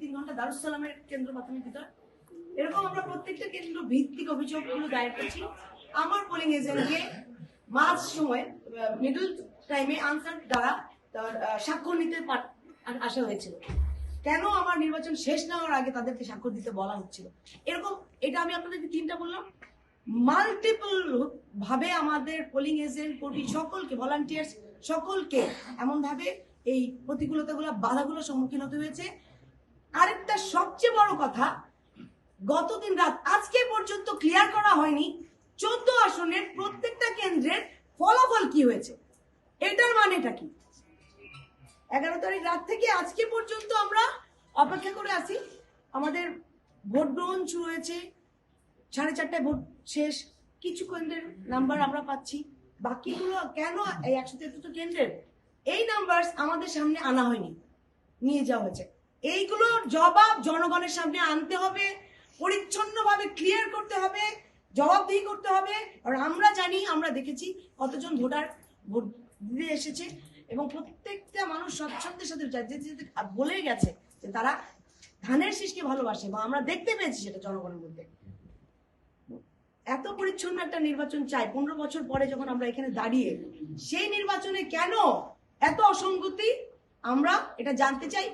3 ঘন্টা দারুস সালামের কেন্দ্র প্রাথমিক বিদ্যালয়, এরকম আমরা প্রত্যেকটা কেন্দ্র ভিত্তিক অভিযোগগুলো দায়ের করছি। আমার পোলিং এজেন্টকে মাঝ সময় মিডল টাইমে আনসার দ্বারা তার স্বাক্ষর নিতে আসা হয়েছিল। কেন আমার নির্বাচন শেষ না হওয়ার আগে তাদেরকে স্বাক্ষর দিতে বলা হচ্ছিল? এরকম, এটা আমি আপনাদেরকে 3টা বললাম। মাল্টিপল ভাবে আমাদের পোলিং এজেন্ট, কর্মী সকলকে, ভলান্টিয়ার্স সকলকে এমন ভাবে এই প্রতিকূলতাগুলো, বাধাগুলো সম্মুখীন হতে হয়েছে। আরেকটা সবচেয়ে বড় কথা, গত দিন রাত আজকে পর্যন্ত ক্লিয়ার করা হয়নি 14 আসনের প্রত্যেকটা কেন্দ্রের ফলাফল কি হয়েছে। এটার মানেটা কি? 11 তারিখ রাত থেকে আজকে পর্যন্ত আমরা অপেক্ষা করে আছি। আমাদের ভোট গ্রহণ শুরু হয়েছে, 4:30টায় ভোট শেষ, কিছু কেন্দ্রের নাম্বার আমরা পাচ্ছি, বাকিগুলো কেন এই 173 কেন্দ্রের এই নাম্বার আমাদের সামনে আনা হয়নি, নিয়ে যাওয়া হয়েছে। এইগুলোর জবাব জনগণের সামনে আনতে হবে, পরিচ্ছন্নভাবে ক্লিয়ার করতে হবে, জবাবদিহি করতে হবে। আর আমরা জানি, আমরা দেখেছি কতজন ভোটার ভোট দিতে এসেছে এবং প্রত্যেকটা মানুষ স্বচ্ছন্দের সাথে বলে গেছে যে তারা ধানের শীষকে ভালোবাসে, বা আমরা দেখতে পেয়েছি সেটা জনগণের মধ্যে। এত পরিচ্ছন্ন একটা নির্বাচন চাই 15 বছর পরে যখন আমরা এখানে দাঁড়িয়ে, সেই নির্বাচনে কেন এত অসঙ্গতি আমরা এটা জানতে চাই।